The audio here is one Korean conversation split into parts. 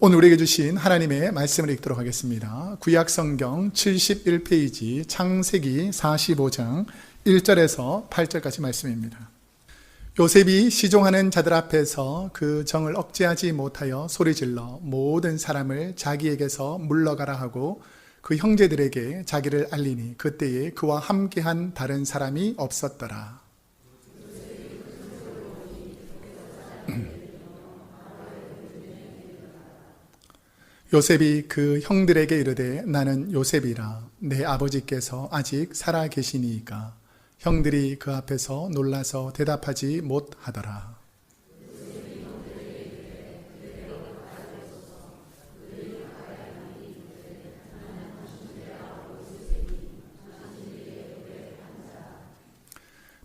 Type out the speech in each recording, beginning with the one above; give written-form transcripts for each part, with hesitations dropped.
오늘 우리에게 주신 하나님의 말씀을 읽도록 하겠습니다. 구약성경 71페이지 창세기 45장 1절에서 8절까지 말씀입니다. 요셉이 시종하는 자들 앞에서 그 정을 억제하지 못하여 소리질러 모든 사람을 자기에게서 물러가라 하고 그 형제들에게 자기를 알리니 그때에 그와 함께한 다른 사람이 없었더라. 요셉이 그 형들에게 이르되 나는 요셉이라 내 아버지께서 아직 살아 계시니이까 형들이 그 앞에서 놀라서 대답하지 못하더라.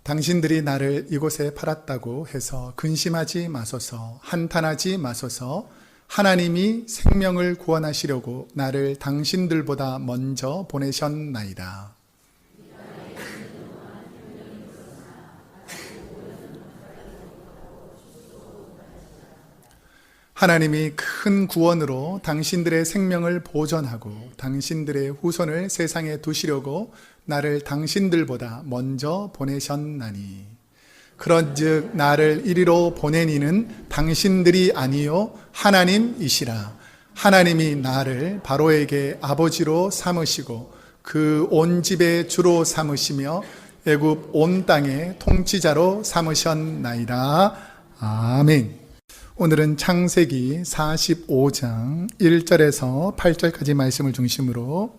당신들이 나를 이곳에 팔았다고 해서 근심하지 마소서, 한탄하지 마소서. 하나님이 생명을 구원하시려고 나를 당신들보다 먼저 보내셨나이다. 하나님이 큰 구원으로 당신들의 생명을 보존하고 당신들의 후손을 세상에 두시려고 나를 당신들보다 먼저 보내셨나니 그런즉 나를 이리로 보낸 이는 당신들이 아니요 하나님이시라. 하나님이 나를 바로에게 아버지로 삼으시고 그 온 집의 주로 삼으시며 애굽 온 땅의 통치자로 삼으셨나이다. 아멘. 오늘은 창세기 45장 1절에서 8절까지 말씀을 중심으로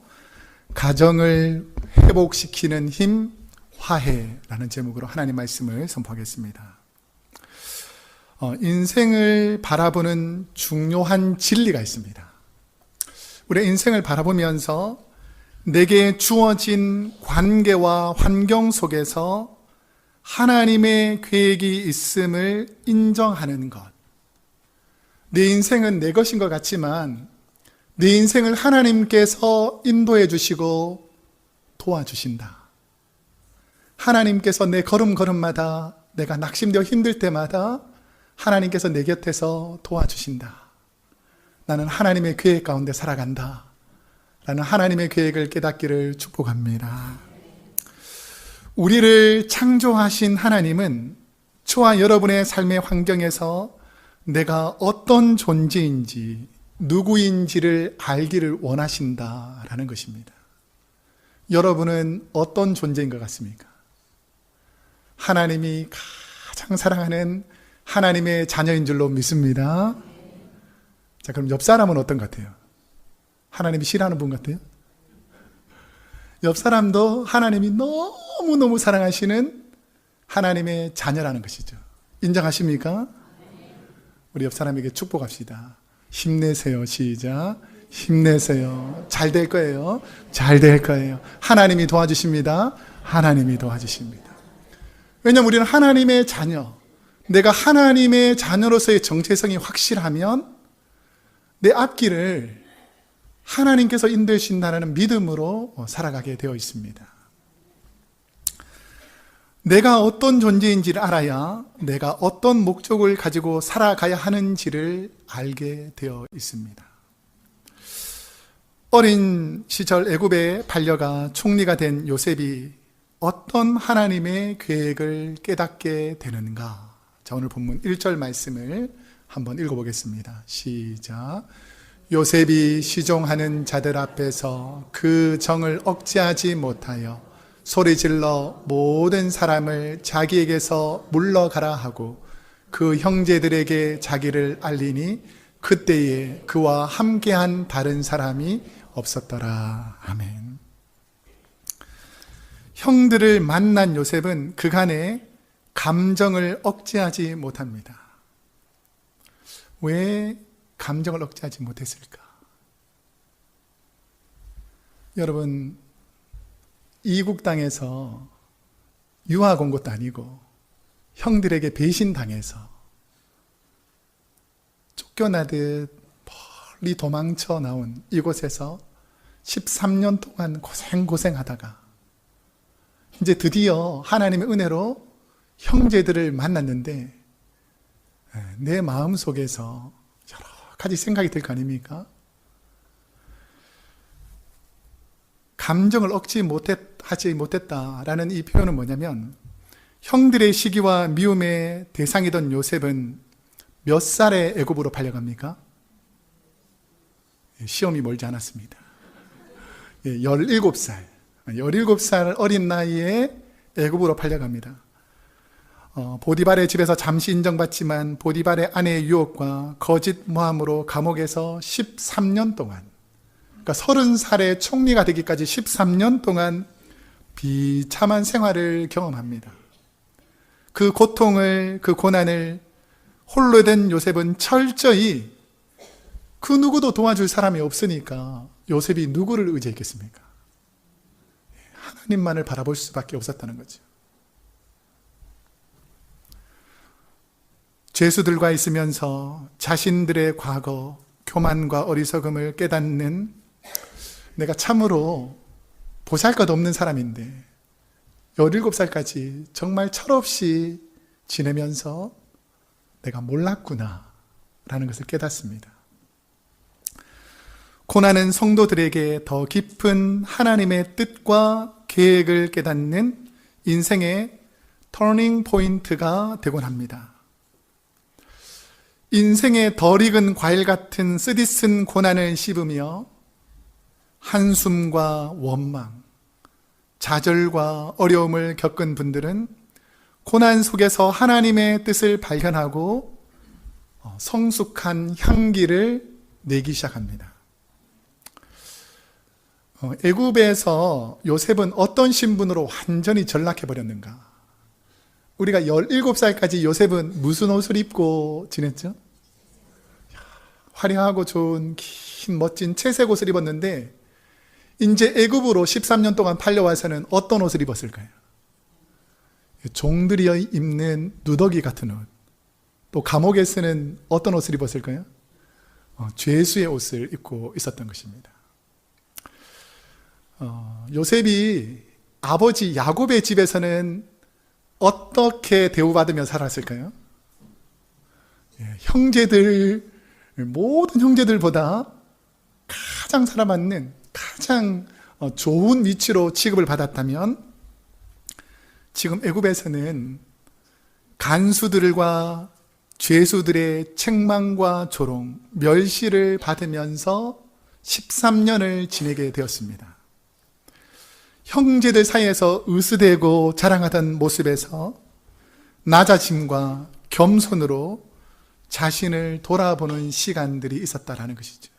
가정을 회복시키는 힘 화해라는 제목으로 하나님 말씀을 선포하겠습니다. 인생을 바라보는 중요한 진리가 있습니다. 우리 인생을 바라보면서 내게 주어진 관계와 환경 속에서 하나님의 계획이 있음을 인정하는 것. 내 인생은 내 것인 것 같지만 내 인생을 하나님께서 인도해 주시고 도와주신다. 하나님께서 내 걸음걸음마다 내가 낙심되어 힘들 때마다 하나님께서 내 곁에서 도와주신다. 나는 하나님의 계획 가운데 살아간다. 라는 하나님의 계획을 깨닫기를 축복합니다. 우리를 창조하신 하나님은 저와 여러분의 삶의 환경에서 내가 어떤 존재인지 누구인지를 알기를 원하신다라는 것입니다. 여러분은 어떤 존재인 것 같습니까? 하나님이 가장 사랑하는 하나님의 자녀인 줄로 믿습니다. 자, 그럼 옆 사람은 어떤 것 같아요? 하나님이 싫어하는 분 같아요? 옆 사람도 하나님이 너무너무 사랑하시는 하나님의 자녀라는 것이죠. 인정하십니까? 우리 옆 사람에게 축복합시다. 힘내세요. 시작. 힘내세요. 잘 될 거예요. 잘 될 거예요. 하나님이 도와주십니다. 하나님이 도와주십니다. 왜냐하면 우리는 하나님의 자녀, 내가 하나님의 자녀로서의 정체성이 확실하면 내 앞길을 하나님께서 인도해 주신다는 믿음으로 살아가게 되어 있습니다. 내가 어떤 존재인지를 알아야 내가 어떤 목적을 가지고 살아가야 하는지를 알게 되어 있습니다. 어린 시절 애굽에 팔려가 총리가 된 요셉이 어떤 하나님의 계획을 깨닫게 되는가? 자, 오늘 본문 1절 말씀을 한번 읽어보겠습니다. 시작. 요셉이 시종하는 자들 앞에서 그 정을 억제하지 못하여 소리질러 모든 사람을 자기에게서 물러가라 하고 그 형제들에게 자기를 알리니 그때에 그와 함께한 다른 사람이 없었더라. 아멘. 형들을 만난 요셉은 그간의 감정을 억제하지 못합니다. 왜 감정을 억제하지 못했을까? 여러분, 이국 땅에서 유학 온 것도 아니고 형들에게 배신당해서 쫓겨나듯 멀리 도망쳐 나온 이곳에서 13년 동안 고생하다가 이제 드디어 하나님의 은혜로 형제들을 만났는데 내 마음속에서 여러 가지 생각이 들 거 아닙니까? 감정을 하지 못했다라는 이 표현은 뭐냐면, 형들의 시기와 미움의 대상이던 요셉은 몇 살에 애굽으로 팔려갑니까? 시험이 멀지 않았습니다. 17살. 17살 어린 나이에 애굽으로 팔려갑니다. 보디발의 집에서 잠시 인정받지만 보디발의 아내의 유혹과 거짓 모함으로 감옥에서 13년 동안, 그러니까 30살의 총리가 되기까지 13년 동안 비참한 생활을 경험합니다. 그 고통을, 그 고난을 홀로 된 요셉은 철저히 그 누구도 도와줄 사람이 없으니까 요셉이 누구를 의지했겠습니까? 하나님만을 바라볼 수밖에 없었다는 거죠. 죄수들과 있으면서 자신들의 과거, 교만과 어리석음을 깨닫는, 내가 참으로 보잘것없는 사람인데 17살까지 정말 철없이 지내면서 내가 몰랐구나 라는 것을 깨닫습니다. 고난은 성도들에게 더 깊은 하나님의 뜻과 계획을 깨닫는 인생의 터닝 포인트가 되곤 합니다. 인생의 덜 익은 과일 같은 쓰디쓴 고난을 씹으며 한숨과 원망, 좌절과 어려움을 겪은 분들은 고난 속에서 하나님의 뜻을 발견하고 성숙한 향기를 내기 시작합니다. 애굽에서 요셉은 어떤 신분으로 완전히 전락해 버렸는가? 우리가 17살까지 요셉은 무슨 옷을 입고 지냈죠? 화려하고 좋은 긴 멋진 채색 옷을 입었는데 이제 애굽으로 13년 동안 팔려와서는 어떤 옷을 입었을까요? 종들이 입는 누더기 같은 옷. 또 감옥에 쓰는 어떤 옷을 입었을까요? 죄수의 옷을 입고 있었던 것입니다. 요셉이 아버지 야곱의 집에서는 어떻게 대우받으며 살았을까요? 모든 형제들보다 가장 사랑받는, 가장 좋은 위치로 취급을 받았다면, 지금 애굽에서는 간수들과 죄수들의 책망과 조롱, 멸시를 받으면서 13년을 지내게 되었습니다. 형제들 사이에서 으스대고 자랑하던 모습에서 낮아짐과 겸손으로 자신을 돌아보는 시간들이 있었다라는 것이죠.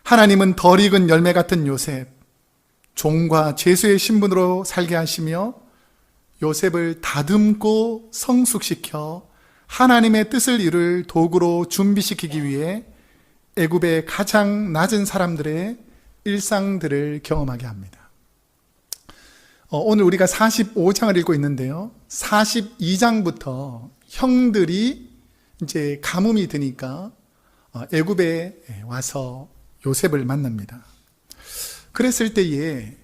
하나님은 덜 익은 열매 같은 요셉, 종과 죄수의 신분으로 살게 하시며 요셉을 다듬고 성숙시켜 하나님의 뜻을 이룰 도구로 준비시키기 위해 애굽의 가장 낮은 사람들의 일상들을 경험하게 합니다. 오늘 우리가 45장을 읽고 있는데요. 42장부터 형들이 이제 가뭄이 드니까 애굽에 와서 요셉을 만납니다. 그랬을 때에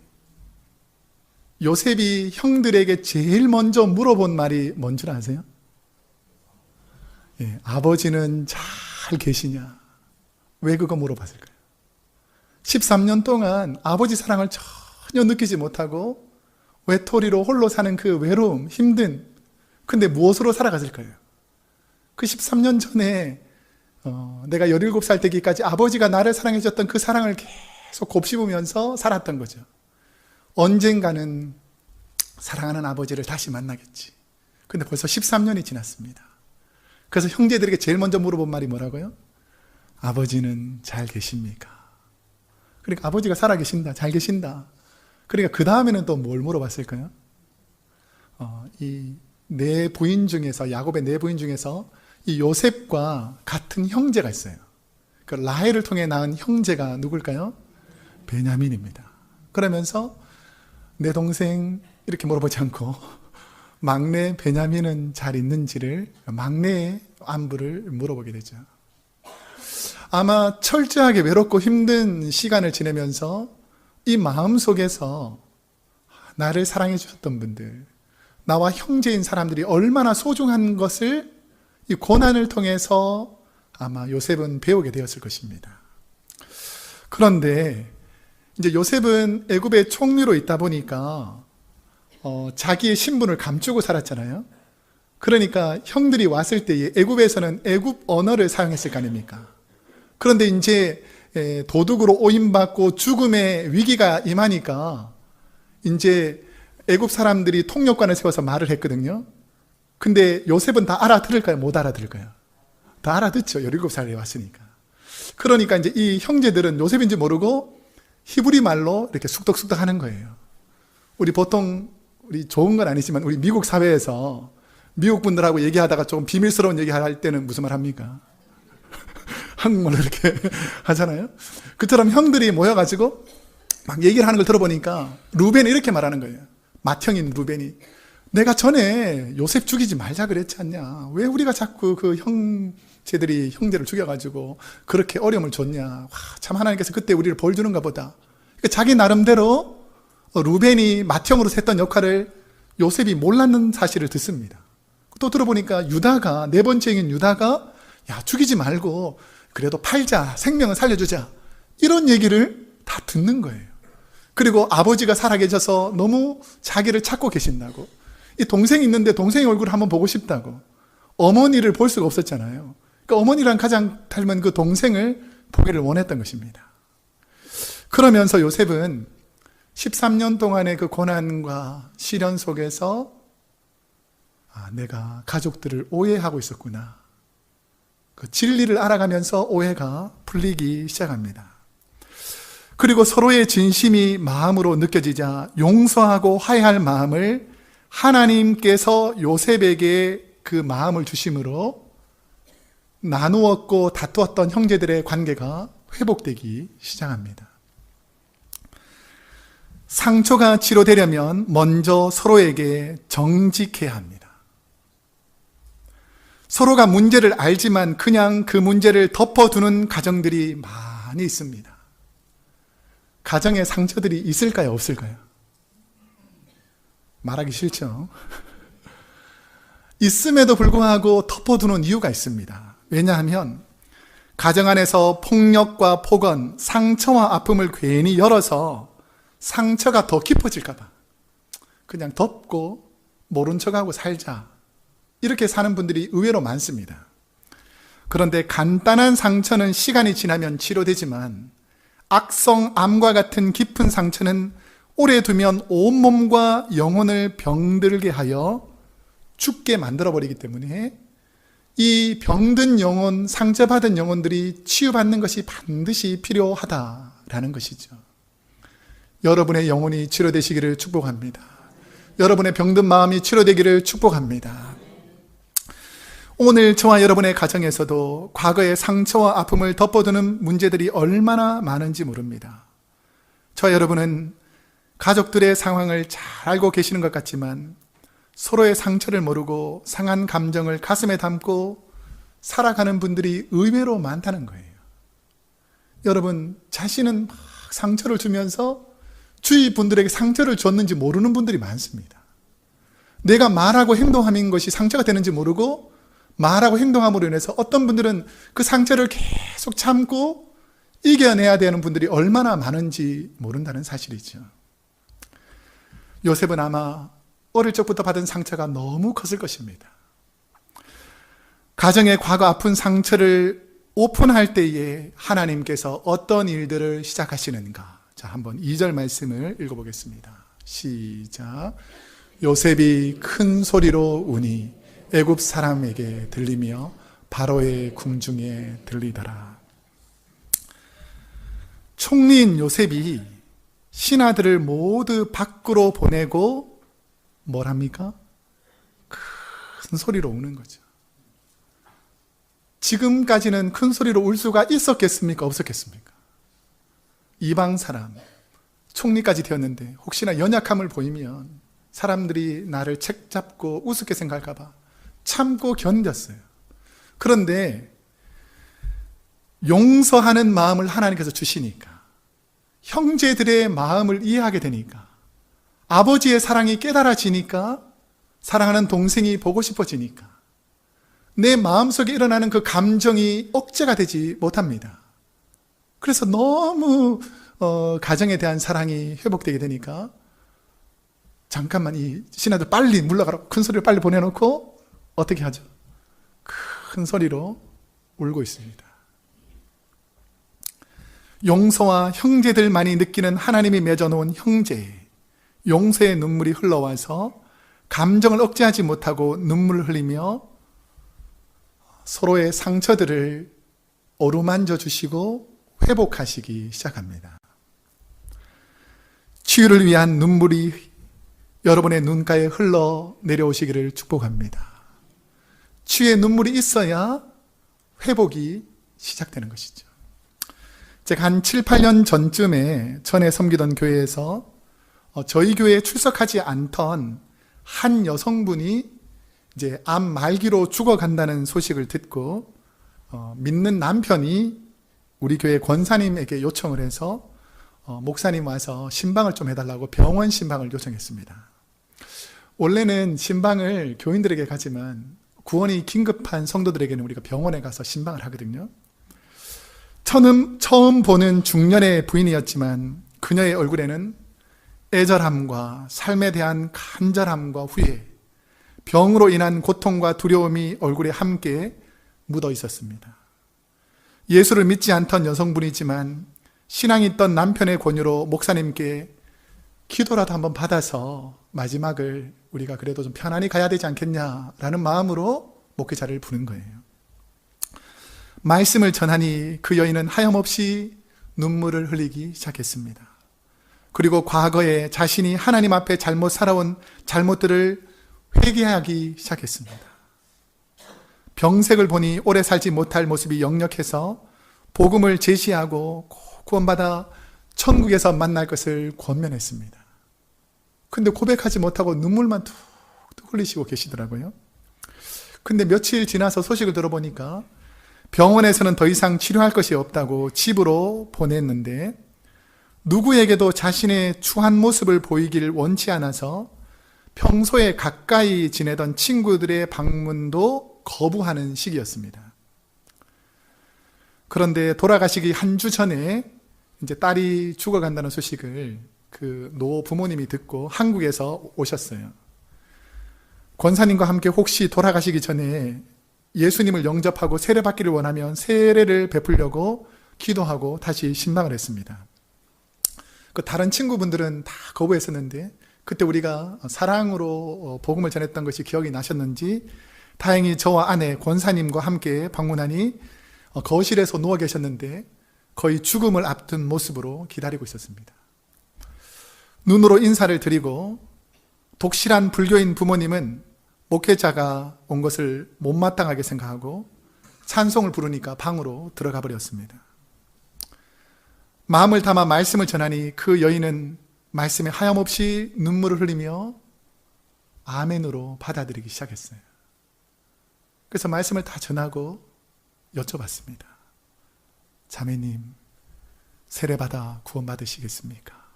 요셉이 형들에게 제일 먼저 물어본 말이 뭔 줄 아세요? 아버지는 잘 계시냐? 왜 그거 물어봤을까요? 13년 동안 아버지 사랑을 전혀 느끼지 못하고 외톨이로 홀로 사는 그 외로움, 힘든, 근데 무엇으로 살아갔을까요? 그 13년 전에 내가 17살 되기까지 아버지가 나를 사랑해 줬던 그 사랑을 계속 곱씹으면서 살았던 거죠. 언젠가는 사랑하는 아버지를 다시 만나겠지. 근데 벌써 13년이 지났습니다. 그래서 형제들에게 제일 먼저 물어본 말이 뭐라고요? 아버지는 잘 계십니까? 그러니까 아버지가 살아계신다, 잘 계신다. 그러니까 그 다음에는 또 뭘 물어봤을까요? 이 네 부인 중에서, 야곱의 네 부인 중에서 이 요셉과 같은 형제가 있어요. 그 라헬을 통해 낳은 형제가 누굴까요? 베냐민입니다. 그러면서 내 동생 이렇게 물어보지 않고 막내 베냐민은 잘 있는지를, 막내의 안부를 물어보게 되죠. 아마 철저하게 외롭고 힘든 시간을 지내면서 이 마음 속에서 나를 사랑해 주셨던 분들, 나와 형제인 사람들이 얼마나 소중한 것을 이 고난을 통해서 아마 요셉은 배우게 되었을 것입니다. 그런데 이제 요셉은 애굽의 총리로 있다 보니까 자기의 신분을 감추고 살았잖아요. 그러니까 형들이 왔을 때에 애굽에서는 애굽 언어를 사용했을 거 아닙니까? 그런데 이제 도둑으로 오인받고 죽음의 위기가 임하니까 이제 애굽 사람들이 통역관을 세워서 말을 했거든요. 근데 요셉은 다 알아들을까요? 못 알아들을까요? 다 알아듣죠. 17살에 왔으니까. 그러니까 이제 이 형제들은 요셉인지 모르고 히브리 말로 이렇게 쑥덕쑥덕 하는 거예요. 우리 보통 우리 좋은 건 아니지만 우리 미국 사회에서 미국 분들하고 얘기하다가 좀 비밀스러운 얘기 할 때는 무슨 말 합니까? 한국말로 이렇게 하잖아요. 그처럼 형들이 모여가지고 막 얘기를 하는 걸 들어보니까 루벤이 이렇게 말하는 거예요. 맏형인 루벤이, 내가 전에 요셉 죽이지 말자 그랬지 않냐? 왜 우리가 자꾸 그 형제들이 형제를 죽여가지고 그렇게 어려움을 줬냐? 와, 참 하나님께서 그때 우리를 벌 주는가 보다. 그러니까 자기 나름대로 루벤이 맏형으로 했던 역할을 요셉이 몰랐는 사실을 듣습니다. 또 들어보니까 유다가, 네 번째 형인 유다가, 야, 죽이지 말고 그래도 팔자, 생명을 살려주자, 이런 얘기를 다 듣는 거예요. 그리고 아버지가 살아계셔서 너무 자기를 찾고 계신다고, 이 동생이 있는데 동생의 얼굴을 한번 보고 싶다고, 어머니를 볼 수가 없었잖아요. 그러니까 어머니랑 가장 닮은 그 동생을 보기를 원했던 것입니다. 그러면서 요셉은 13년 동안의 그 고난과 시련 속에서 내가 가족들을 오해하고 있었구나, 그 진리를 알아가면서 오해가 풀리기 시작합니다. 그리고 서로의 진심이 마음으로 느껴지자 용서하고 화해할 마음을 하나님께서 요셉에게 그 마음을 주심으로 나누었고 다투었던 형제들의 관계가 회복되기 시작합니다. 상처가 치료되려면 먼저 서로에게 정직해야 합니다. 서로가 문제를 알지만 그냥 그 문제를 덮어두는 가정들이 많이 있습니다. 가정에 상처들이 있을까요? 없을까요? 말하기 싫죠. 있음에도 불구하고 덮어두는 이유가 있습니다. 왜냐하면 가정 안에서 폭력과 폭언, 상처와 아픔을 괜히 열어서 상처가 더 깊어질까 봐 그냥 덮고 모른 척하고 살자, 이렇게 사는 분들이 의외로 많습니다. 그런데 간단한 상처는 시간이 지나면 치료되지만 악성 암과 같은 깊은 상처는 오래 두면 온몸과 영혼을 병들게 하여 죽게 만들어버리기 때문에 이 병든 영혼, 상처받은 영혼들이 치유받는 것이 반드시 필요하다라는 것이죠. 여러분의 영혼이 치료되시기를 축복합니다. 여러분의 병든 마음이 치료되기를 축복합니다. 오늘 저와 여러분의 가정에서도 과거의 상처와 아픔을 덮어두는 문제들이 얼마나 많은지 모릅니다. 저와 여러분은 가족들의 상황을 잘 알고 계시는 것 같지만 서로의 상처를 모르고 상한 감정을 가슴에 담고 살아가는 분들이 의외로 많다는 거예요. 여러분, 자신은 막 상처를 주면서 주위 분들에게 상처를 줬는지 모르는 분들이 많습니다. 내가 말하고 행동하는 것이 상처가 되는지 모르고 말하고 행동함으로 인해서 어떤 분들은 그 상처를 계속 참고 이겨내야 되는 분들이 얼마나 많은지 모른다는 사실이죠. 요셉은 아마 어릴 적부터 받은 상처가 너무 컸을 것입니다. 가정의 과거 아픈 상처를 오픈할 때에 하나님께서 어떤 일들을 시작하시는가. 자, 한번 2절 말씀을 읽어보겠습니다. 시작. 요셉이 큰 소리로 우니 애굽 사람에게 들리며 바로의 궁중에 들리더라. 총리인 요셉이 신하들을 모두 밖으로 보내고 뭘 합니까? 큰 소리로 우는 거죠. 지금까지는 큰 소리로 울 수가 있었겠습니까? 없었겠습니까? 이방 사람, 총리까지 되었는데 혹시나 연약함을 보이면 사람들이 나를 책잡고 우습게 생각할까 봐 참고 견뎠어요. 그런데 용서하는 마음을 하나님께서 주시니까, 형제들의 마음을 이해하게 되니까, 아버지의 사랑이 깨달아지니까, 사랑하는 동생이 보고 싶어지니까, 내 마음속에 일어나는 그 감정이 억제가 되지 못합니다. 그래서 너무 가정에 대한 사랑이 회복되게 되니까 잠깐만 이 신하들 빨리 물러가라고 큰 소리를 빨리 보내놓고 어떻게 하죠? 큰 소리로 울고 있습니다. 용서와 형제들만이 느끼는 하나님이 맺어놓은 형제, 용서의 눈물이 흘러와서 감정을 억제하지 못하고 눈물을 흘리며 서로의 상처들을 어루만져 주시고 회복하시기 시작합니다. 치유를 위한 눈물이 여러분의 눈가에 흘러 내려오시기를 축복합니다. 치유의 눈물이 있어야 회복이 시작되는 것이죠. 제가 한 7, 8년 전쯤에 전에 섬기던 교회에서 저희 교회에 출석하지 않던 한 여성분이 이제 암 말기로 죽어간다는 소식을 듣고 믿는 남편이 우리 교회 권사님에게 요청을 해서 목사님 와서 신방을 좀 해달라고 병원 신방을 요청했습니다. 원래는 신방을 교인들에게 가지만 구원이 긴급한 성도들에게는 우리가 병원에 가서 신방을 하거든요. 처음 보는 중년의 부인이었지만 그녀의 얼굴에는 애절함과 삶에 대한 간절함과 후회, 병으로 인한 고통과 두려움이 얼굴에 함께 묻어 있었습니다. 예수를 믿지 않던 여성분이지만 신앙이 있던 남편의 권유로 목사님께 기도라도 한번 받아서 마지막을 우리가 그래도 좀 편안히 가야 되지 않겠냐라는 마음으로 목회자를 부른 거예요. 말씀을 전하니 그 여인은 하염없이 눈물을 흘리기 시작했습니다. 그리고 과거에 자신이 하나님 앞에 잘못 살아온 잘못들을 회개하기 시작했습니다. 병색을 보니 오래 살지 못할 모습이 역력해서 복음을 제시하고 구원받아 천국에서 만날 것을 권면했습니다. 근데 고백하지 못하고 눈물만 툭툭 흘리시고 계시더라고요. 근데 며칠 지나서 소식을 들어보니까 병원에서는 더 이상 치료할 것이 없다고 집으로 보냈는데 누구에게도 자신의 추한 모습을 보이길 원치 않아서 평소에 가까이 지내던 친구들의 방문도 거부하는 시기였습니다. 그런데 돌아가시기 한 주 전에 이제 딸이 죽어간다는 소식을 그 노 부모님이 듣고 한국에서 오셨어요. 권사님과 함께 혹시 돌아가시기 전에 예수님을 영접하고 세례받기를 원하면 세례를 베풀려고 기도하고 다시 신방을 했습니다. 그 다른 친구분들은 다 거부했었는데 그때 우리가 사랑으로 복음을 전했던 것이 기억이 나셨는지 다행히 저와 아내 권사님과 함께 방문하니 거실에서 누워 계셨는데 거의 죽음을 앞둔 모습으로 기다리고 있었습니다. 눈으로 인사를 드리고 독실한 불교인 부모님은 목회자가 온 것을 못마땅하게 생각하고 찬송을 부르니까 방으로 들어가 버렸습니다. 마음을 담아 말씀을 전하니 그 여인은 말씀에 하염없이 눈물을 흘리며 아멘으로 받아들이기 시작했어요. 그래서 말씀을 다 전하고 여쭤봤습니다. 자매님, 세례받아 구원받으시겠습니까?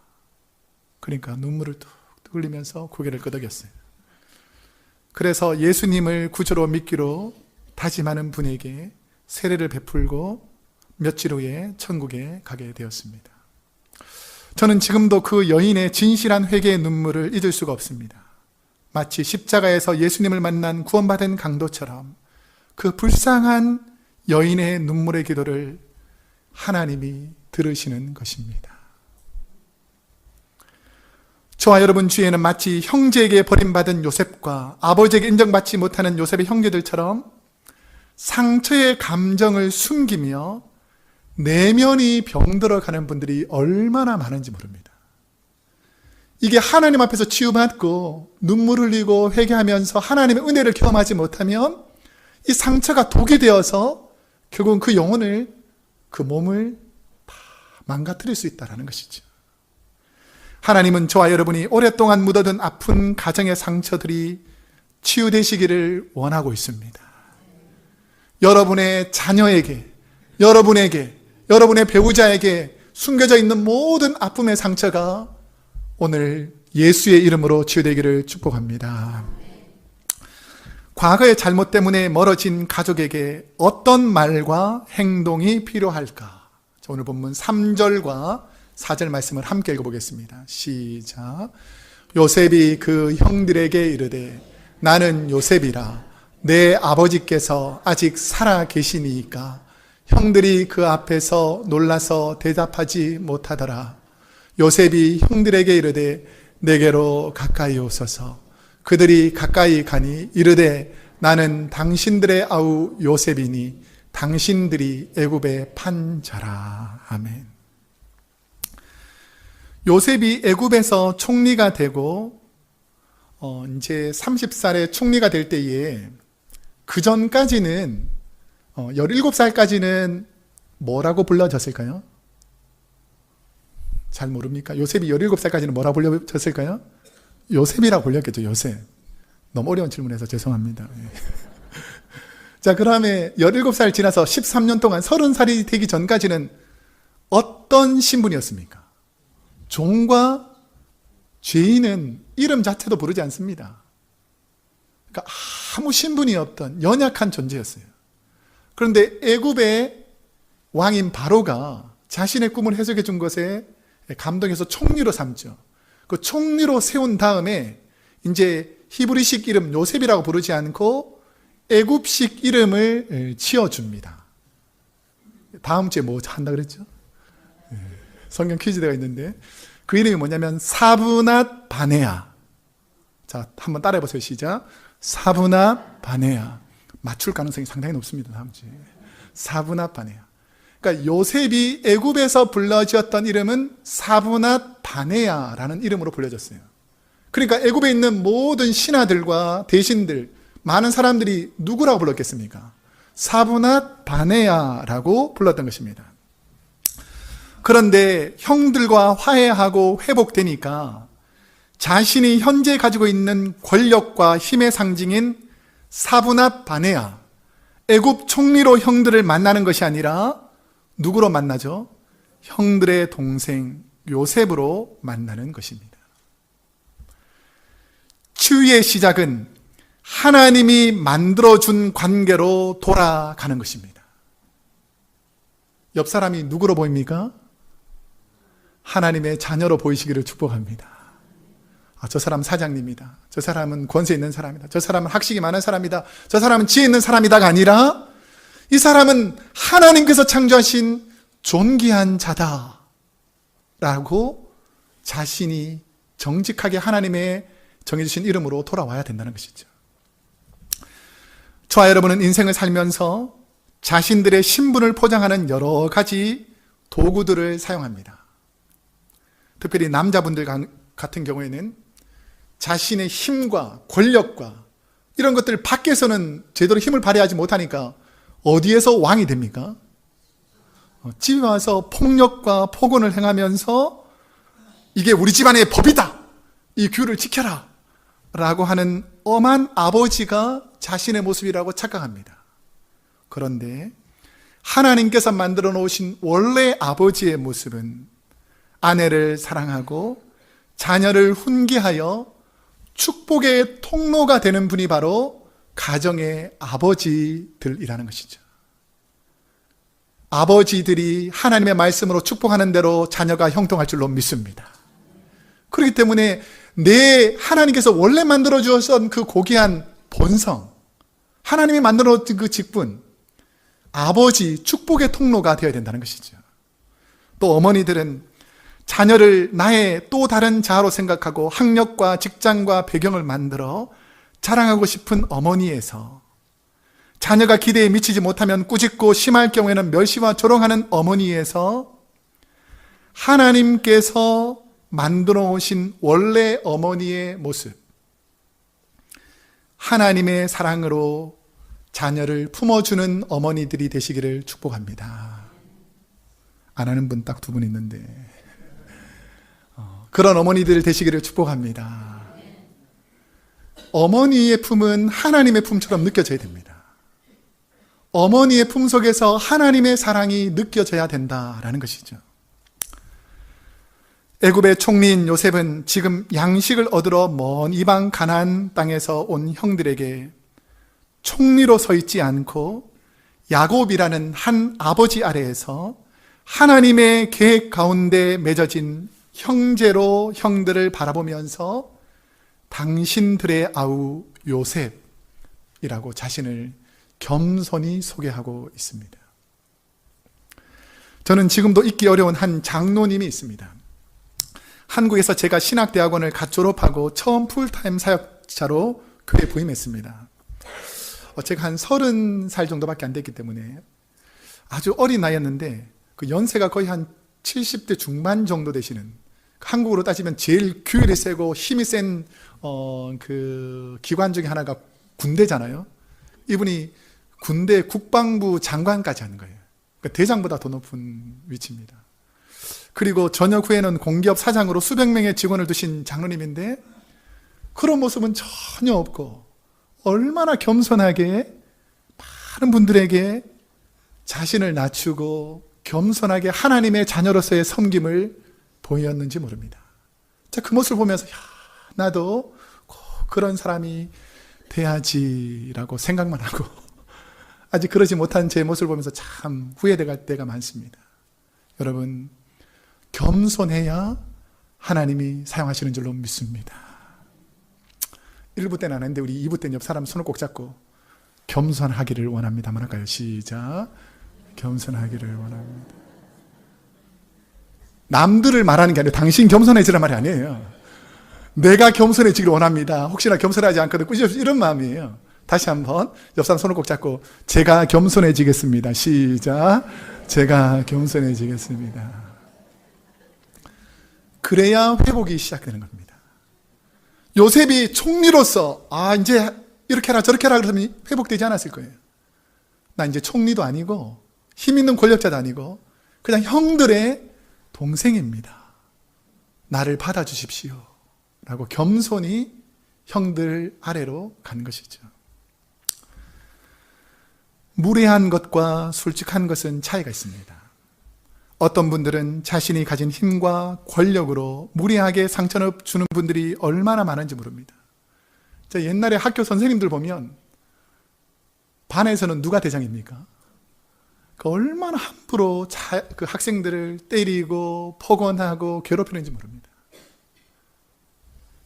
그러니까 눈물을 뚝뚝 흘리면서 고개를 끄덕였어요. 그래서 예수님을 구주로 믿기로 다짐하는 분에게 세례를 베풀고 며칠 후에 천국에 가게 되었습니다. 저는 지금도 그 여인의 진실한 회개의 눈물을 잊을 수가 없습니다. 마치 십자가에서 예수님을 만난 구원받은 강도처럼 그 불쌍한 여인의 눈물의 기도를 하나님이 들으시는 것입니다. 저와 여러분 주위에는 마치 형제에게 버림받은 요셉과 아버지에게 인정받지 못하는 요셉의 형제들처럼 상처의 감정을 숨기며 내면이 병들어가는 분들이 얼마나 많은지 모릅니다. 이게 하나님 앞에서 치유받고 눈물 흘리고 회개하면서 하나님의 은혜를 경험하지 못하면 이 상처가 독이 되어서 결국은 그 영혼을, 그 몸을 다 망가뜨릴 수 있다는 것이죠. 하나님은 저와 여러분이 오랫동안 묻어둔 아픈 가정의 상처들이 치유되시기를 원하고 있습니다. 여러분의 자녀에게, 여러분에게, 여러분의 배우자에게 숨겨져 있는 모든 아픔의 상처가 오늘 예수의 이름으로 치유되기를 축복합니다. 과거의 잘못 때문에 멀어진 가족에게 어떤 말과 행동이 필요할까? 오늘 본문 3절과 4절 말씀을 함께 읽어보겠습니다. 시작. 요셉이 그 형들에게 이르되 나는 요셉이라 내 아버지께서 아직 살아 계시니까. 형들이 그 앞에서 놀라서 대답하지 못하더라. 요셉이 형들에게 이르되 내게로 가까이 오소서. 그들이 가까이 가니 이르되 나는 당신들의 아우 요셉이니 당신들이 애굽에 판 자라. 아멘. 요셉이 애굽에서 총리가 되고 이제 30살에 총리가 될 때에 그 전까지는 17살까지는 뭐라고 불러졌을까요? 잘 모릅니까? 요셉이 17살까지는 뭐라고 불려졌을까요? 요셉이라고 불렸겠죠. 요셉. 너무 어려운 질문해서 죄송합니다. 자, 그 다음에 17살 지나서 13년 동안 30살이 되기 전까지는 어떤 신분이었습니까? 종과 죄인은 이름 자체도 부르지 않습니다. 그러니까 아무 신분이 없던 연약한 존재였어요. 그런데 애굽의 왕인 바로가 자신의 꿈을 해석해 준 것에 감동해서 총리로 삼죠. 그 총리로 세운 다음에 이제 히브리식 이름 요셉이라고 부르지 않고 애굽식 이름을 지어줍니다. 다음 주에 뭐 한다 그랬죠? 성경 퀴즈대가 있는데 그 이름이 뭐냐면 사브낫 바네아. 자, 한번 따라해 보세요. 시작. 사브낫 바네아. 맞출 가능성이 상당히 높습니다. 다음 주에. 사브낫 바네아. 그러니까 요셉이 애굽에서 불러지었던 이름은 사브낫 바네아라는 이름으로 불려졌어요. 그러니까 애굽에 있는 모든 신하들과 대신들, 많은 사람들이 누구라고 불렀겠습니까? 사브낫 바네아라고 불렀던 것입니다. 그런데 형들과 화해하고 회복되니까 자신이 현재 가지고 있는 권력과 힘의 상징인 사브낫 바네아, 애굽 총리로 형들을 만나는 것이 아니라 누구로 만나죠? 형들의 동생 요셉으로 만나는 것입니다. 치유의 시작은 하나님이 만들어준 관계로 돌아가는 것입니다. 옆 사람이 누구로 보입니까? 하나님의 자녀로 보이시기를 축복합니다. 저 사람은 사장님이다. 저 사람은 권세 있는 사람이다. 저 사람은 학식이 많은 사람이다. 저 사람은 지혜 있는 사람이다가 아니라 이 사람은 하나님께서 창조하신 존귀한 자다 라고 자신이 정직하게 하나님의 정해주신 이름으로 돌아와야 된다는 것이죠. 저와 여러분은 인생을 살면서 자신들의 신분을 포장하는 여러 가지 도구들을 사용합니다. 특별히 남자분들 같은 경우에는 자신의 힘과 권력과 이런 것들 밖에서는 제대로 힘을 발휘하지 못하니까 어디에서 왕이 됩니까? 집에 와서 폭력과 폭언을 행하면서 이게 우리 집안의 법이다. 이 규를 지켜라. 라고 하는 엄한 아버지가 자신의 모습이라고 착각합니다. 그런데 하나님께서 만들어 놓으신 원래 아버지의 모습은 아내를 사랑하고 자녀를 훈계하여 축복의 통로가 되는 분이 바로 가정의 아버지들이라는 것이죠. 아버지들이 하나님의 말씀으로 축복하는 대로 자녀가 형통할 줄로 믿습니다. 그렇기 때문에 내 하나님께서 원래 만들어 주셨던 그 고귀한 본성, 하나님이 만들어 놓은 그 직분, 아버지 축복의 통로가 되어야 된다는 것이죠. 또 어머니들은 자녀를 나의 또 다른 자아로 생각하고 학력과 직장과 배경을 만들어 자랑하고 싶은 어머니에서 자녀가 기대에 미치지 못하면 꾸짖고 심할 경우에는 멸시와 조롱하는 어머니에서 하나님께서 만들어 오신 원래 어머니의 모습, 하나님의 사랑으로 자녀를 품어주는 어머니들이 되시기를 축복합니다. 안 하는 분 딱 두 분 있는데 그런 어머니들 되시기를 축복합니다. 어머니의 품은 하나님의 품처럼 느껴져야 됩니다. 어머니의 품 속에서 하나님의 사랑이 느껴져야 된다라는 것이죠. 애굽의 총리인 요셉은 지금 양식을 얻으러 먼 이방 가나안 땅에서 온 형들에게 총리로 서 있지 않고 야곱이라는 한 아버지 아래에서 하나님의 계획 가운데 맺어진 형제로 형들을 바라보면서 당신들의 아우 요셉이라고 자신을 겸손히 소개하고 있습니다. 저는 지금도 잊기 어려운 한 장로님이 있습니다. 한국에서 제가 신학대학원을 갓 졸업하고 처음 풀타임 사역자로 교회에 부임했습니다. 제가 한 30살 정도밖에 안 됐기 때문에 아주 어린 나이였는데 그 연세가 거의 한 70대 중반 정도 되시는, 한국으로 따지면 제일 규율이 세고 힘이 센 그 기관 중에 하나가 군대잖아요. 이분이 군대 국방부 장관까지 하는 거예요. 그러니까 대장보다 더 높은 위치입니다. 그리고 전역 후에는 공기업 사장으로 수백 명의 직원을 두신 장로님인데 그런 모습은 전혀 없고 얼마나 겸손하게 많은 분들에게 자신을 낮추고 겸손하게 하나님의 자녀로서의 섬김을 보였는지 모릅니다. 자, 그 모습을 보면서 나도 꼭 그런 사람이 돼야지라고 생각만 하고 아직 그러지 못한 제 모습을 보면서 참 후회될 때가 많습니다. 여러분, 겸손해야 하나님이 사용하시는 줄로 믿습니다. 1부 때는 안 했는데 우리 2부 때는 옆 사람 손을 꼭 잡고 겸손하기를 원합니다. 한번 할까요? 시작. 겸손하기를 원합니다. 남들을 말하는 게 아니라 당신 겸손해지란 말이 아니에요. 내가 겸손해지기를 원합니다. 혹시나 겸손하지 않거든 꾸짖어, 이런 마음이에요. 다시 한번 옆 사람 손을 꼭 잡고 제가 겸손해지겠습니다. 시작. 제가 겸손해지겠습니다. 그래야 회복이 시작되는 겁니다. 요셉이 총리로서 이제 이렇게 해라 저렇게 해라 그러면 회복되지 않았을 거예요. 나 이제 총리도 아니고 힘 있는 권력자도 아니고 그냥 형들의 동생입니다. 나를 받아주십시오 라고 겸손히 형들 아래로 간 것이죠. 무례한 것과 솔직한 것은 차이가 있습니다. 어떤 분들은 자신이 가진 힘과 권력으로 무례하게 상처를 주는 분들이 얼마나 많은지 모릅니다. 옛날에 학교 선생님들 보면 반에서는 누가 대장입니까? 얼마나 함부로 그 학생들을 때리고 폭언하고 괴롭히는지 모릅니다.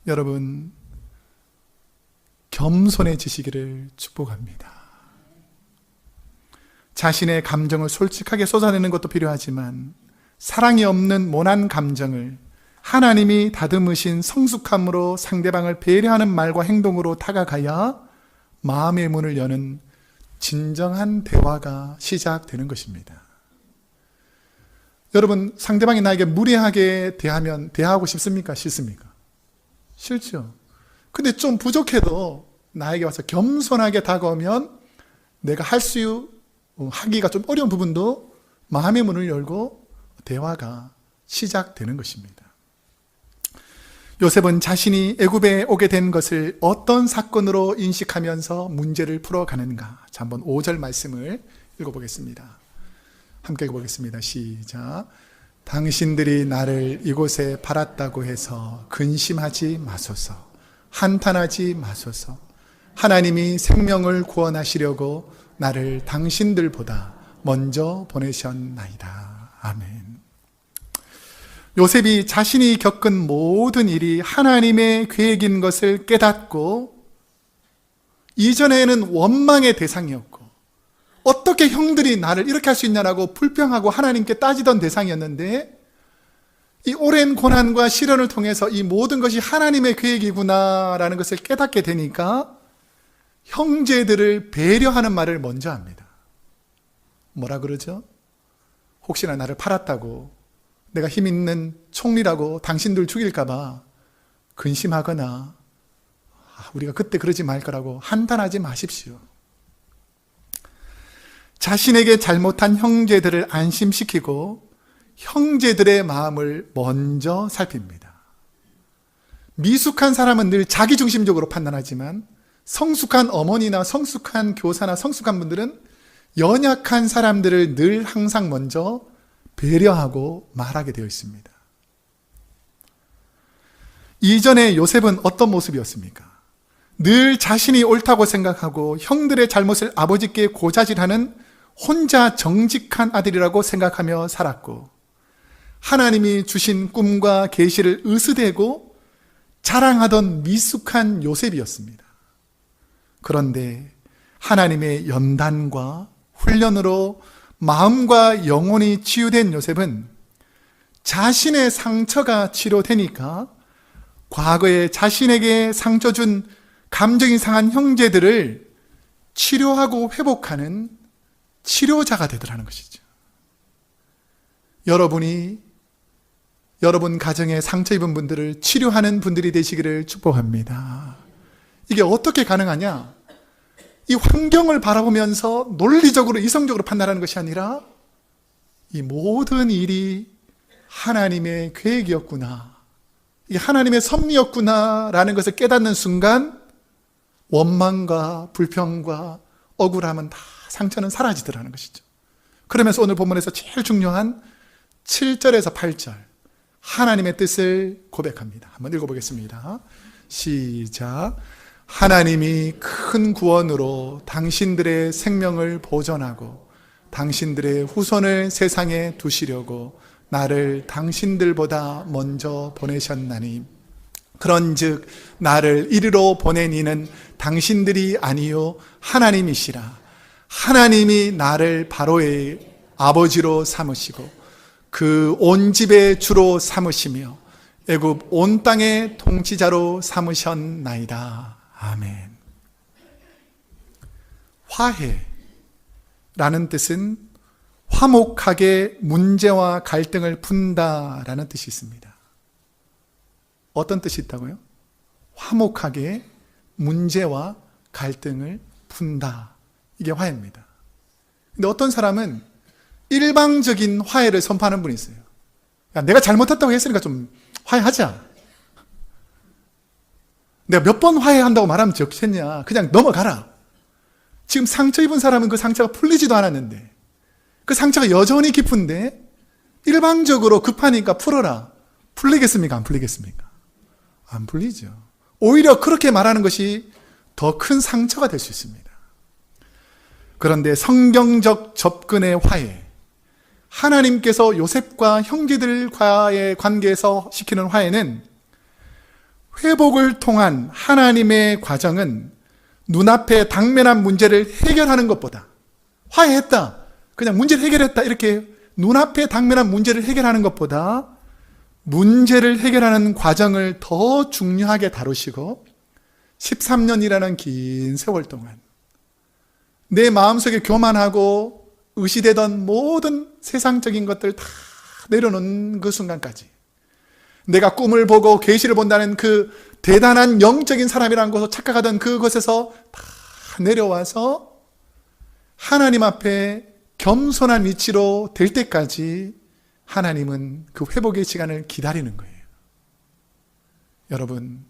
여러분, 겸손해지시기를 축복합니다. 자신의 감정을 솔직하게 쏟아내는 것도 필요하지만 사랑이 없는 모난 감정을 하나님이 다듬으신 성숙함으로 상대방을 배려하는 말과 행동으로 다가가야 마음의 문을 여는 진정한 대화가 시작되는 것입니다. 여러분, 상대방이 나에게 무례하게 대하고 싶습니까? 싫습니까? 싫죠. 근데 좀 부족해도 나에게 와서 겸손하게 다가오면 내가 하기가 좀 어려운 부분도 마음의 문을 열고 대화가 시작되는 것입니다. 요셉은 자신이 애굽에 오게 된 것을 어떤 사건으로 인식하면서 문제를 풀어가는가. 자, 한번 5절 말씀을 읽어보겠습니다. 함께 읽어보겠습니다. 시작. 당신들이 나를 이곳에 팔았다고 해서 근심하지 마소서. 한탄하지 마소서. 하나님이 생명을 구원하시려고 나를 당신들보다 먼저 보내셨나이다. 아멘. 요셉이 자신이 겪은 모든 일이 하나님의 계획인 것을 깨닫고 이전에는 원망의 대상이었고 어떻게 형들이 나를 이렇게 할 수 있냐라고 불평하고 하나님께 따지던 대상이었는데 이 오랜 고난과 시련을 통해서 이 모든 것이 하나님의 계획이구나라는 것을 깨닫게 되니까 형제들을 배려하는 말을 먼저 합니다. 뭐라 그러죠? 혹시나 나를 팔았다고 내가 힘 있는 총리라고 당신들 죽일까 봐 근심하거나 우리가 그때 그러지 말 거라고 한탄하지 마십시오. 자신에게 잘못한 형제들을 안심시키고 형제들의 마음을 먼저 살핍니다. 미숙한 사람은 늘 자기중심적으로 판단하지만 성숙한 어머니나 성숙한 교사나 성숙한 분들은 연약한 사람들을 늘 항상 먼저 배려하고 말하게 되어 있습니다. 이전에 요셉은 어떤 모습이었습니까? 늘 자신이 옳다고 생각하고 형들의 잘못을 아버지께 고자질하는 혼자 정직한 아들이라고 생각하며 살았고, 하나님이 주신 꿈과 계시를 의스대고 자랑하던 미숙한 요셉이었습니다. 그런데 하나님의 연단과 훈련으로 마음과 영혼이 치유된 요셉은 자신의 상처가 치료되니까 과거에 자신에게 상처 준 감정이 상한 형제들을 치료하고 회복하는 치료자가 되더라는 것이죠. 여러분이 여러분 가정에 상처 입은 분들을 치료하는 분들이 되시기를 축복합니다. 이게 어떻게 가능하냐? 이 환경을 바라보면서 논리적으로 이성적으로 판단하는 것이 아니라 이 모든 일이 하나님의 계획이었구나, 이게 하나님의 섭리였구나라는 것을 깨닫는 순간 원망과 불평과 억울함은 다, 상처는 사라지더라는 것이죠. 그러면서 오늘 본문에서 제일 중요한 7절에서 8절 하나님의 뜻을 고백합니다. 한번 읽어보겠습니다. 시작. 하나님이 큰 구원으로 당신들의 생명을 보존하고 당신들의 후손을 세상에 두시려고 나를 당신들보다 먼저 보내셨나니, 그런즉 나를 이리로 보낸 이는 당신들이 아니요 하나님이시라. 하나님이 나를 바로의 아버지로 삼으시고 그 온 집의 주로 삼으시며 애굽 온 땅의 통치자로 삼으셨나이다. 아멘. 화해라는 뜻은 화목하게 문제와 갈등을 푼다라는 뜻이 있습니다. 어떤 뜻이 있다고요? 화목하게 문제와 갈등을 푼다. 이게 화해입니다. 근데 어떤 사람은 일방적인 화해를 선포하는 분이 있어요. 야, 내가 잘못했다고 했으니까 좀 화해하자. 내가 몇 번 화해한다고 말하면 적겠냐. 그냥 넘어가라. 지금 상처 입은 사람은 그 상처가 풀리지도 않았는데, 그 상처가 여전히 깊은데 일방적으로 급하니까 풀어라. 풀리겠습니까? 안 풀리겠습니까? 안 풀리죠. 오히려 그렇게 말하는 것이 더 큰 상처가 될 수 있습니다. 그런데 성경적 접근의 화해, 하나님께서 요셉과 형제들과의 관계에서 시키는 화해는 회복을 통한 하나님의 과정은 눈앞에 당면한 문제를 해결하는 것보다, 화해했다, 그냥 문제를 해결했다, 이렇게 눈앞에 당면한 문제를 해결하는 것보다 문제를 해결하는 과정을 더 중요하게 다루시고 13년이라는 긴 세월 동안 내 마음속에 교만하고 의시되던 모든 세상적인 것들 다 내려놓는 그 순간까지, 내가 꿈을 보고 계시를 본다는 그 대단한 영적인 사람이라는 것을 착각하던 그것에서 다 내려와서 하나님 앞에 겸손한 위치로 될 때까지 하나님은 그 회복의 시간을 기다리는 거예요. 여러분,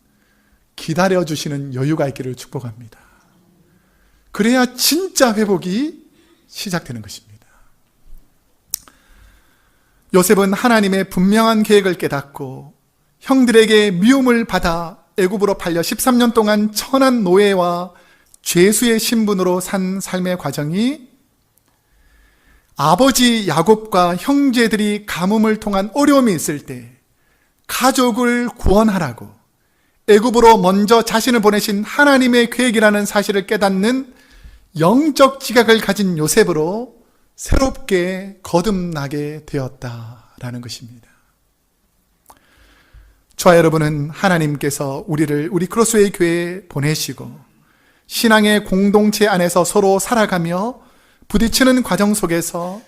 기다려주시는 여유가 있기를 축복합니다. 그래야 진짜 회복이 시작되는 것입니다. 요셉은 하나님의 분명한 계획을 깨닫고 형들에게 미움을 받아 애굽으로 팔려 13년 동안 천한 노예와 죄수의 신분으로 산 삶의 과정이 아버지 야곱과 형제들이 가뭄을 통한 어려움이 있을 때 가족을 구원하라고 애굽으로 먼저 자신을 보내신 하나님의 계획이라는 사실을 깨닫는 영적 지각을 가진 요셉으로 새롭게 거듭나게 되었다라는 것입니다. 저와 여러분은 하나님께서 우리 크로스웨이 교회에 보내시고 신앙의 공동체 안에서 서로 살아가며 부딪히는 과정 속에서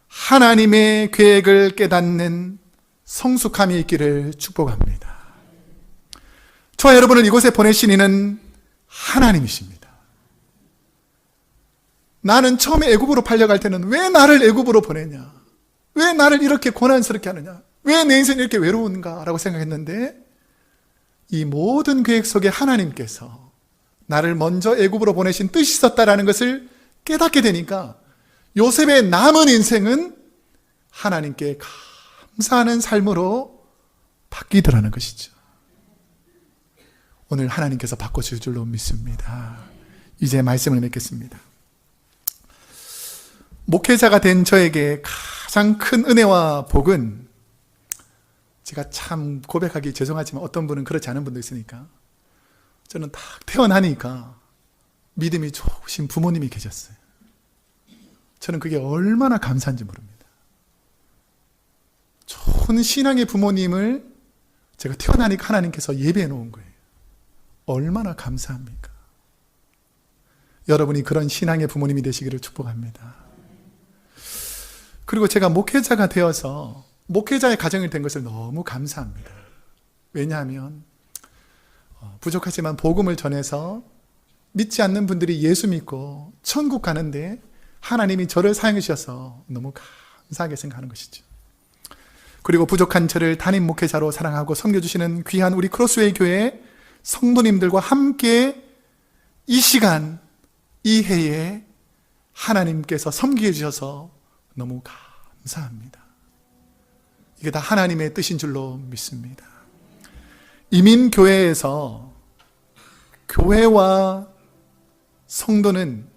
하나님의 계획을 깨닫는 성숙함이 있기를 축복합니다. 저와 여러분을 이곳에 보내신 이는 하나님이십니다. 나는 처음에 애굽으로 팔려갈 때는 왜 나를 애굽으로 보내냐, 왜 나를 이렇게 고난스럽게 하느냐, 왜 내 인생이 이렇게 외로운가 라고 생각했는데, 이 모든 계획 속에 하나님께서 나를 먼저 애굽으로 보내신 뜻이 있었다라는 것을 깨닫게 되니까 요셉의 남은 인생은 하나님께 감사하는 삶으로 바뀌더라는 것이죠. 오늘 하나님께서 바꿔줄 줄로 믿습니다. 이제 말씀을 맺겠습니다. 목회자가 된 저에게 가장 큰 은혜와 복은, 제가 참 고백하기 죄송하지만 어떤 분은 그렇지 않은 분도 있으니까, 저는 딱 태어나니까 믿음이 좋으신 부모님이 계셨어요. 저는 그게 얼마나 감사한지 모릅니다. 좋은 신앙의 부모님을 제가 태어나니까 하나님께서 예배해 놓은 거예요. 얼마나 감사합니까? 여러분이 그런 신앙의 부모님이 되시기를 축복합니다. 그리고 제가 목회자가 되어서 목회자의 가정이 된 것을 너무 감사합니다. 왜냐하면 부족하지만 복음을 전해서 믿지 않는 분들이 예수 믿고 천국 가는데 하나님이 저를 사용해 주셔서 너무 감사하게 생각하는 것이죠. 그리고 부족한 저를 담임 목회자로 사랑하고 섬겨주시는 귀한 우리 크로스웨이 교회 성도님들과 함께 이 시간, 이 해에 하나님께서 섬기게 해주셔서 너무 감사합니다. 이게 다 하나님의 뜻인 줄로 믿습니다. 이민교회에서 교회와 성도는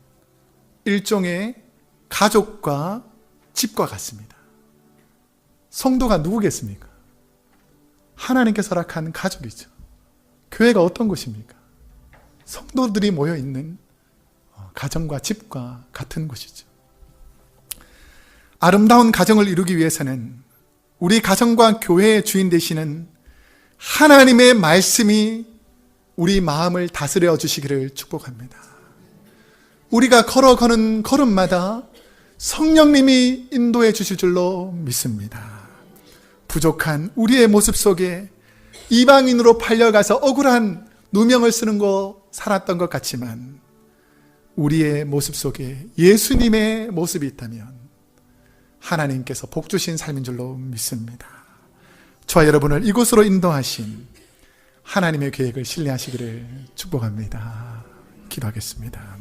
일종의 가족과 집과 같습니다. 성도가 누구겠습니까? 하나님께서 허락한 가족이죠. 교회가 어떤 곳입니까? 성도들이 모여있는 가정과 집과 같은 곳이죠. 아름다운 가정을 이루기 위해서는 우리 가정과 교회의 주인 되시는 하나님의 말씀이 우리 마음을 다스려 주시기를 축복합니다. 우리가 걸어가는 걸음마다 성령님이 인도해 주실 줄로 믿습니다. 부족한 우리의 모습 속에 이방인으로 팔려가서 억울한 누명을 쓰는 거 살았던 것 같지만, 우리의 모습 속에 예수님의 모습이 있다면 하나님께서 복 주신 삶인 줄로 믿습니다. 저와 여러분을 이곳으로 인도하신 하나님의 계획을 신뢰하시기를 축복합니다. 기도하겠습니다.